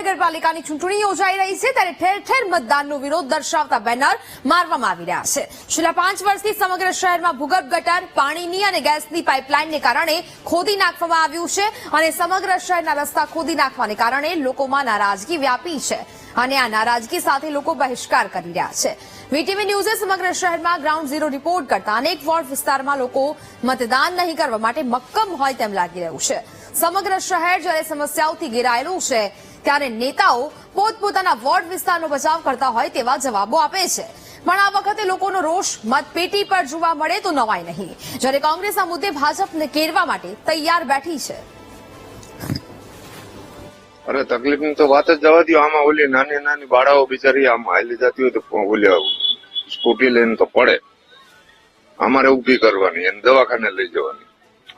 મહાનગરપાલિકાની ચૂંટણી યોજાઈ રહી છે ત્યારે ઠેર ઠેર મતદાનનો વિરોધ દર્શાવતા બેનર મારવામાં આવી રહ્યા છે। છેલ્લા 5 વર્ષથી સમગ્ર શહેરમાં ભૂગર્ભ ગટર, પાણીની અને ગેસની પાઇપલાઇનને કારણે ખોદી નાખવામાં આવ્યું છે અને સમગ્ર શહેરના રસ્તા ખોદી નાખવાને કારણે લોકોમાં નારાજગી વ્યાપી છે અને આ નારાજગી સાથે લોકો બહિષ્કાર કરી રહ્યા છે। વીટીવી ન્યૂઝે સમગ્ર શહેરમાં ગ્રાઉન્ડ ઝીરો રિપોર્ટ કરતા અનેક વોર્ડ વિસ્તારમાં લોકો મતદાન નહીં કરવા માટે મક્કમ હોય તેમ લાગી રહ્યું છે। સમગ્ર શહેર જ્યારે સમસ્યાઓથી ઘેરાયેલું છે ત્યારે નેતાઓ પોતપોતાના વોર્ડ વિસ્તારનો બચાવ કરતા હોય તેવા જવાબો આપે છે, પણ આ વખતે લોકોનો રોષ મતપેટી પર જોવા મળે તો નવાય નહીં, જ્યારે કોંગ્રેસ આ મુદ્દે ભાજપને કેરવા માટે તૈયાર બેઠી છે। અરે તકલીફની તો વાત જ જવા દો। આમાં ઓલી નાની નાની બાળાઓ બિચારી આમ હાલી જતી હોય તો ઓલી સ્કૂટી લઈને તો પડે, અમારે ઉભી કરવાની અને દવાખાને લઈ જવાની,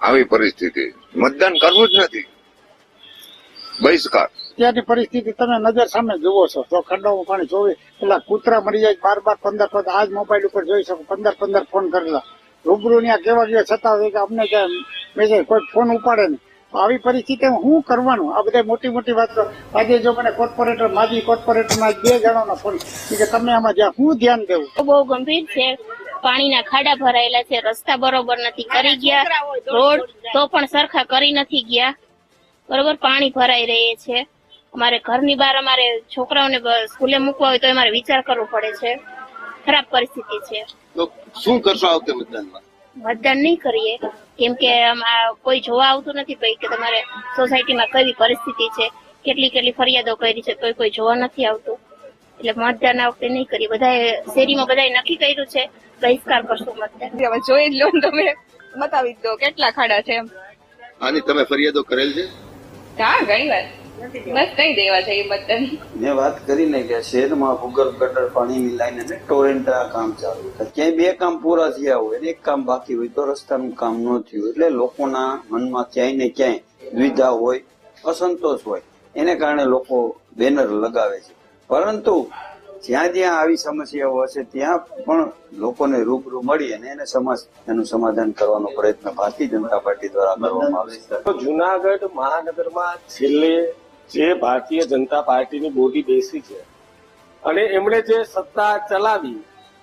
આવી પરિસ્થિતિ। મતદાન કરવું જ નથી, બહિષ્કાર। ત્યાંની પરિસ્થિતિ તમે નજર સામે જુઓ છો તો ખંડોમાં પાણી જોવે પેલા કૂતરા મરી જાય 12 15 આજ મોબાઈલ ઉપર જોઈ શકો 15 ફોન કરેલા, રૂબરૂ ત્યાં કેવા ગયા છતાં કે અમને મેસેજ કોઈ ફોન ઉપાડે નહીં। આવી પરિસ્થિતિમાં શું કરવાનું? આ બધા મોટી મોટી વાતો। આજે જો મને કોર્પોરેટર માજી કોર્પોરેટરમાં 2 જણાનો ફોન કે તમે આમાં જ્યાં શું ધ્યાન દેવું? બહુ ગંભીર છે, પાણીના ખાડા ભરાયેલા છે, રસ્તા બરોબર નથી કરી ગયા, રોડ તો પણ સરખા કરી નથી ગયા, બરોબર પાણી ભરાઈ રહે છે। અમારે ઘરની બહાર અમારે છોકરાઓને સ્કૂલે મૂકવા હોય તો અમારે વિચાર કરવો પડે છે, ખરાબ પરિસ્થિતિ છે। તો શું કરશો આ વખતે મતદાનમાં? મતદાન નહીં કરીએ કેમ કે કોઈ જોવા આવતું નથી ભાઈ કે તમારે સોસાયટીમાં કેવી પરિસ્થિતિ છે, કેટલી ફરિયાદો કરી છે તો કોઈ જોવા નથી આવતું, એટલે મતદાન આ વખતે નહીં કરીએ। બધાએ શેરીમાં બધાએ નક્કી કર્યું છે બહિષ્કાર કરશું મતદાન। હવે જોઈ જ લો ને તમે, બતાવી દો કેટલા ખાડા છે એમ। આની તમે ફરિયાદો કરેલ છે? હા ઘણી વાર, બસ કઈ દેવા છે એ મતદાન। મેં વાત કરીને કે શહેરમાં ભૂગર્ભ ગટર પાણીની લાઈન અને ટોરેન્ટના કામ ચાલુ છે, ક્યાંય 2 કામ પૂરા થયા હોય અને 1 કામ બાકી હોય તો રસ્તાનું કામ ન થયું, એટલે લોકોના મનમાં ક્યાંય ને ક્યાંય દ્વિધા હોય, અસંતોષ હોય, એને કારણે લોકો બેનર લગાવે છે। પરંતુ જ્યાં જ્યાં આવી સમસ્યાઓ હશે ત્યાં પણ લોકોને રૂબરૂ મળી અને એનું સમાધાન કરવાનો પ્રયત્ન ભારતીય જનતા પાર્ટી દ્વારા કરવામાં આવે છે। જુનાગઢ મહાનગરમાં છેલ્લે જે ભારતીય જનતા પાર્ટીની બોડી બેસી છે અને એમણે જે સત્તા ચલાવી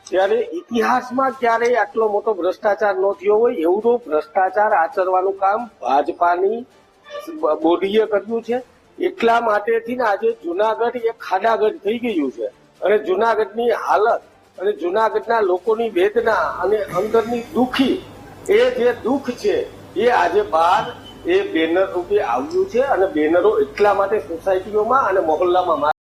ત્યારે ઇતિહાસમાં ક્યારેય આટલો મોટો ભ્રષ્ટાચાર ન થયો હોય એવું ભ્રષ્ટાચાર આચરવાનું કામ ભાજપાની બોડીએ કર્યું છે। એટલા માટેથી આજે જુનાગઢ એક ખાડાગઢ થઈ ગયું છે અને જુનાગઢની હાલત અને જુનાગઢના લોકોની વેદના અને અંદરની દુઃખી એ જે દુઃખ છે એ આજે બહાર એ બેનર રૂપે આવ્યું છે અને બેનરો એટલા માટે સોસાયટીઓમાં અને મહોલ્લામાં